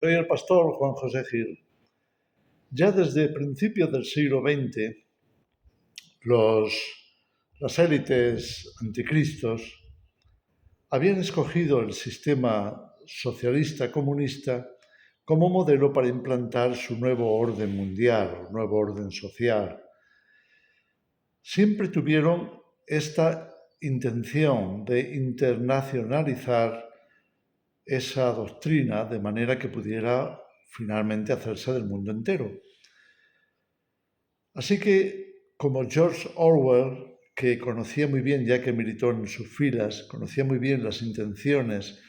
Soy el pastor Juan José Gil. Ya desde principios del siglo XX, las élites anticristos habían escogido el sistema socialista comunista como modelo para implantar su nuevo orden mundial, nuevo orden social. Siempre tuvieron esta intención de internacionalizar esa doctrina de manera que pudiera finalmente hacerse del mundo entero. Así que, como George Orwell, que conocía muy bien, ya que militó en sus filas, conocía muy bien las intenciones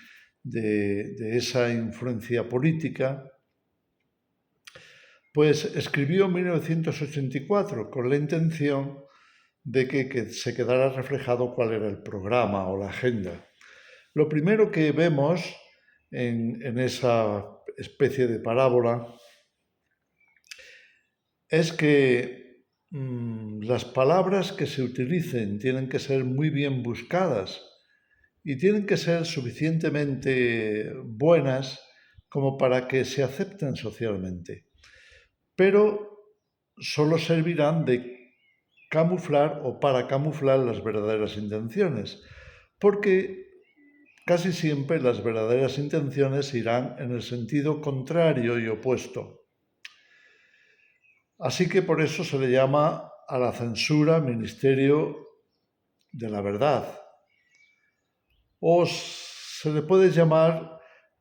de esa influencia política, pues escribió en 1984 con la intención de que se quedara reflejado cuál era el programa o la agenda. Lo primero que vemos en esa especie de parábola es que las palabras que se utilicen tienen que ser muy bien buscadas y tienen que ser suficientemente buenas como para que se acepten socialmente. Pero solo servirán de camuflar o para camuflar las verdaderas intenciones, porque casi siempre las verdaderas intenciones irán en el sentido contrario y opuesto. Así que por eso se le llama a la censura Ministerio de la Verdad. O se le puede llamar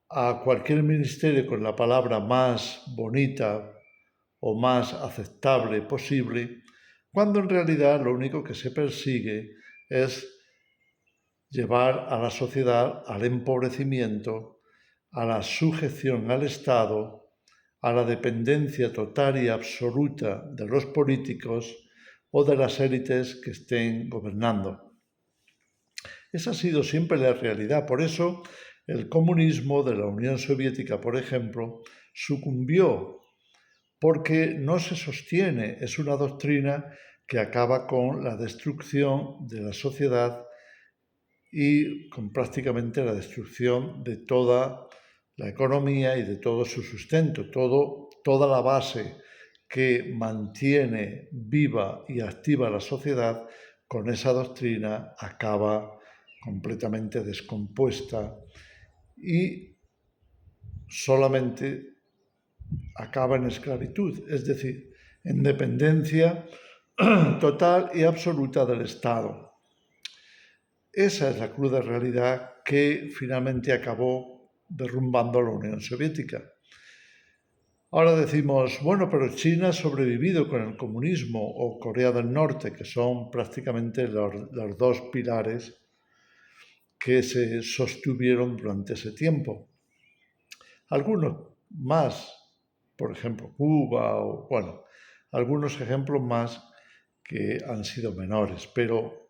a cualquier ministerio con la palabra más bonita o más aceptable posible, cuando en realidad lo único que se persigue es llevar a la sociedad al empobrecimiento, a la sujeción al Estado, a la dependencia total y absoluta de los políticos o de las élites que estén gobernando. Esa ha sido siempre la realidad. Por eso el comunismo de la Unión Soviética, por ejemplo, sucumbió porque no se sostiene, es una doctrina que acaba con la destrucción de la sociedad y con prácticamente la destrucción de toda la economía y de todo su sustento, toda la base que mantiene viva y activa la sociedad, con esa doctrina acaba completamente descompuesta y solamente acaba en esclavitud, es decir, en dependencia total y absoluta del Estado. Esa es la cruda realidad que finalmente acabó derrumbando la Unión Soviética. Ahora decimos, bueno, pero China ha sobrevivido con el comunismo o Corea del Norte, que son prácticamente los dos pilares que se sostuvieron durante ese tiempo. Algunos más, por ejemplo, Cuba o, bueno, algunos ejemplos más que han sido menores, pero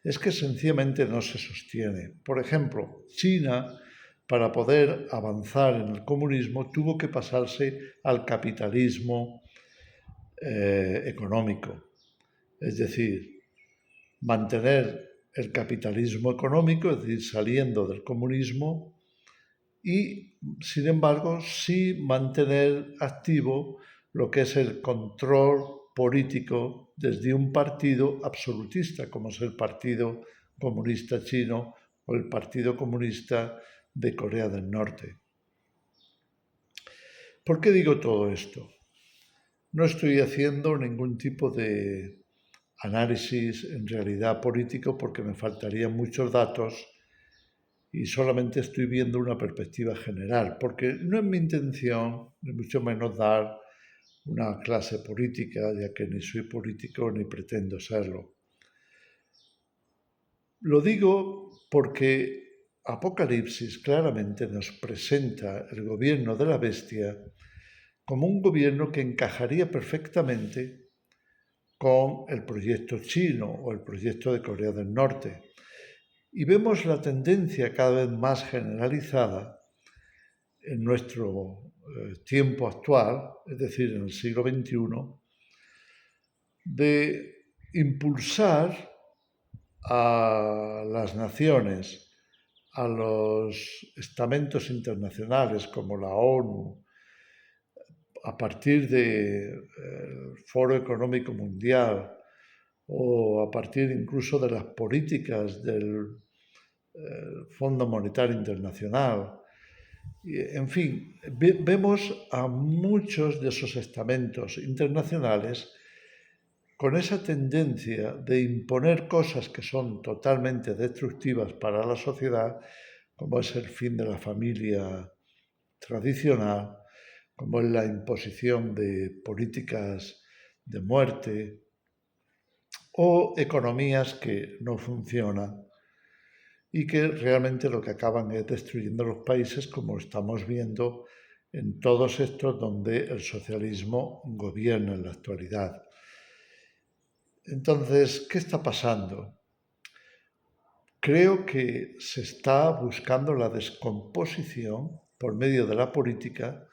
es que sencillamente no se sostiene. Por ejemplo, China, para poder avanzar en el comunismo, tuvo que pasarse al capitalismo económico. Es decir, mantener el capitalismo económico, es decir, saliendo del comunismo y, sin embargo, sí mantener activo lo que es el control político desde un partido absolutista, como es el Partido Comunista Chino o el Partido Comunista de Corea del Norte. ¿Por qué digo todo esto? No estoy haciendo ningún tipo de análisis en realidad político porque me faltarían muchos datos y solamente estoy viendo una perspectiva general, porque no es mi intención, ni mucho menos dar una clase política, ya que ni soy político ni pretendo serlo. Lo digo porque Apocalipsis claramente nos presenta el gobierno de la bestia como un gobierno que encajaría perfectamente con el proyecto chino o el proyecto de Corea del Norte. Y vemos la tendencia cada vez más generalizada en nuestro tiempo actual, es decir, en el siglo XXI, de impulsar a las naciones a los estamentos internacionales como la ONU, a partir del Foro Económico Mundial o a partir incluso de las políticas del Fondo Monetario Internacional. En fin, vemos a muchos de esos estamentos internacionales con esa tendencia de imponer cosas que son totalmente destructivas para la sociedad, como es el fin de la familia tradicional, como es la imposición de políticas de muerte o economías que no funcionan y que realmente lo que acaban es destruyendo los países, como estamos viendo en todos estos donde el socialismo gobierna en la actualidad. Entonces, ¿qué está pasando? Creo que se está buscando la descomposición por medio de la política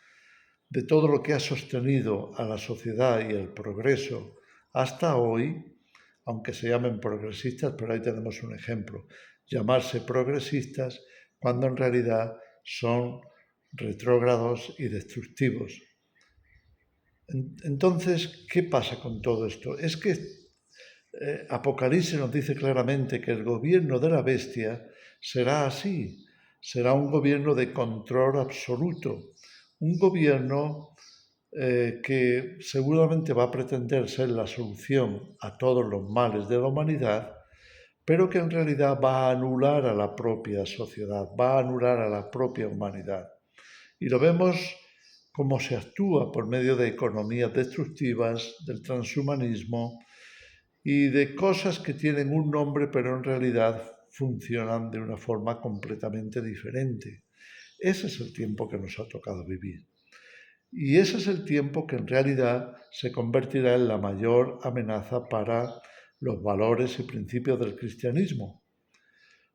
de todo lo que ha sostenido a la sociedad y el progreso hasta hoy, aunque se llamen progresistas, pero ahí tenemos un ejemplo, llamarse progresistas cuando en realidad son retrógrados y destructivos. Entonces, ¿qué pasa con todo esto? Es que Apocalipsis nos dice claramente que el gobierno de la bestia será así, será un gobierno de control absoluto, un gobierno que seguramente va a pretender ser la solución a todos los males de la humanidad, pero que en realidad va a anular a la propia sociedad, va a anular a la propia humanidad. Y lo vemos cómo se actúa por medio de economías destructivas, del transhumanismo y de cosas que tienen un nombre, pero en realidad funcionan de una forma completamente diferente. Ese es el tiempo que nos ha tocado vivir. Y ese es el tiempo que en realidad se convertirá en la mayor amenaza para los valores y principios del cristianismo.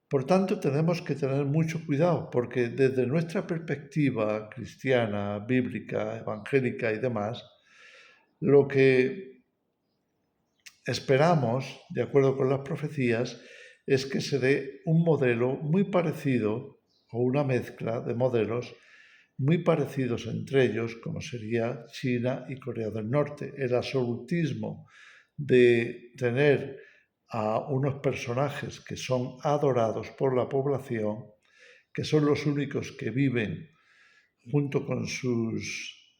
Por tanto, tenemos que tener mucho cuidado, porque desde nuestra perspectiva cristiana, bíblica, evangélica y demás, lo que esperamos, de acuerdo con las profecías, es que se dé un modelo muy parecido o una mezcla de modelos muy parecidos entre ellos, como sería China y Corea del Norte. El absolutismo de tener a unos personajes que son adorados por la población, que son los únicos que viven junto con sus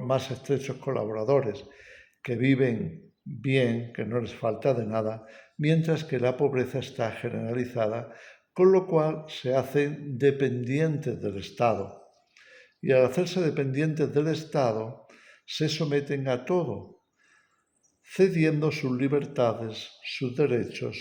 más estrechos colaboradores, que viven bien, que no les falta de nada, mientras que la pobreza está generalizada, con lo cual se hacen dependientes del Estado. Y al hacerse dependientes del Estado, se someten a todo, cediendo sus libertades, sus derechos,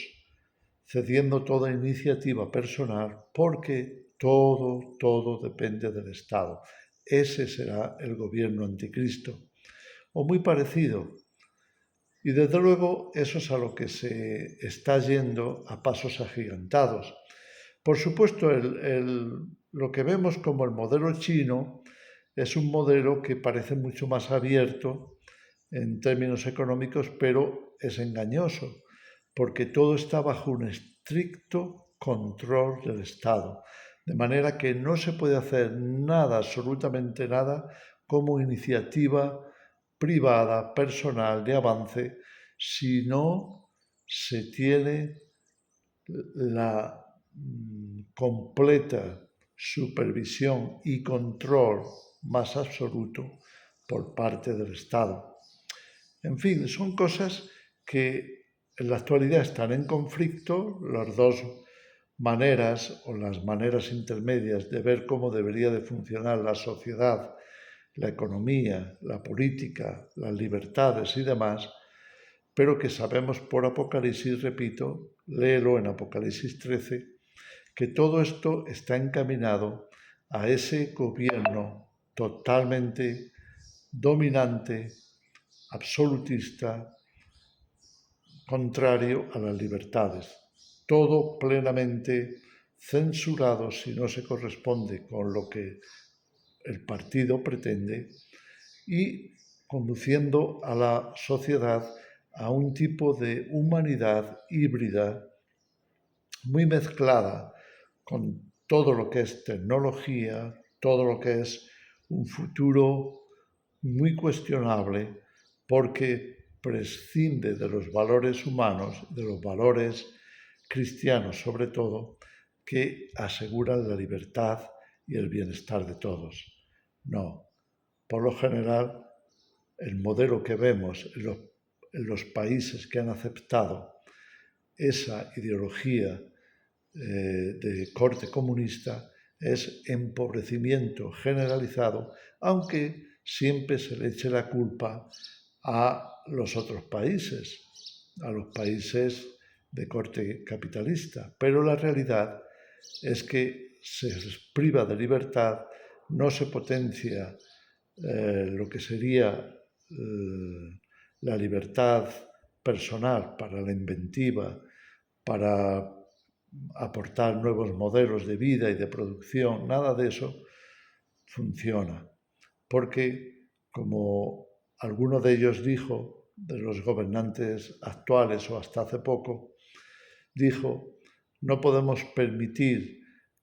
cediendo toda iniciativa personal, porque todo depende del Estado. Ese será el gobierno anticristo, o muy parecido. Y desde luego eso es a lo que se está yendo a pasos agigantados. Por supuesto, lo que vemos como el modelo chino es un modelo que parece mucho más abierto en términos económicos, pero es engañoso, porque todo está bajo un estricto control del Estado, de manera que no se puede hacer nada, absolutamente nada, como iniciativa privada, personal, de avance, si no se tiene la completa supervisión y control más absoluto por parte del Estado. En fin, son cosas que en la actualidad están en conflicto, las dos maneras o las maneras intermedias de ver cómo debería de funcionar la sociedad, la economía, la política, las libertades y demás, pero que sabemos por Apocalipsis, repito, léelo en Apocalipsis 13, que todo esto está encaminado a ese gobierno totalmente dominante, absolutista, contrario a las libertades. Todo plenamente censurado si no se corresponde con lo que el partido pretende y conduciendo a la sociedad a un tipo de humanidad híbrida muy mezclada con todo lo que es tecnología, todo lo que es un futuro muy cuestionable, porque prescinde de los valores humanos, de los valores cristianos sobre todo, que aseguran la libertad y el bienestar de todos. No, por lo general, el modelo que vemos en los países que han aceptado esa ideología de corte comunista es empobrecimiento generalizado, aunque siempre se le eche la culpa a los otros países, a los países de corte capitalista. Pero la realidad es que se les priva de libertad, no se potencia lo que sería la libertad personal para la inventiva, para aportar nuevos modelos de vida y de producción, nada de eso funciona. Porque, como alguno de ellos dijo, de los gobernantes actuales o hasta hace poco, dijo, no podemos permitir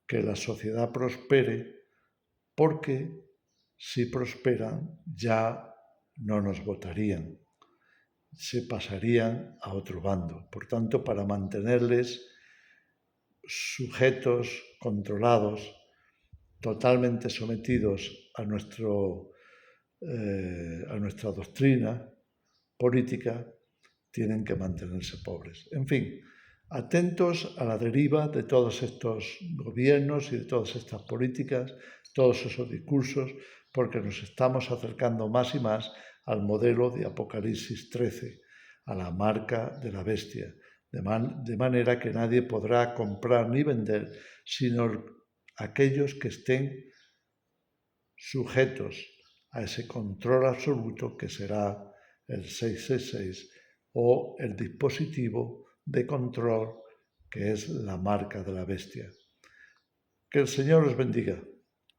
que la sociedad prospere porque si prosperan ya no nos votarían, se pasarían a otro bando. Por tanto, para mantenerles sujetos, controlados, totalmente sometidos a nuestra doctrina política, tienen que mantenerse pobres. En fin, atentos a la deriva de todos estos gobiernos y de todas estas políticas, todos esos discursos, porque nos estamos acercando más y más al modelo de Apocalipsis 13, a la marca de la bestia, de manera que nadie podrá comprar ni vender, sino aquellos que estén sujetos a ese control absoluto que será el 666 o el dispositivo de control que es la marca de la bestia. Que el Señor os bendiga.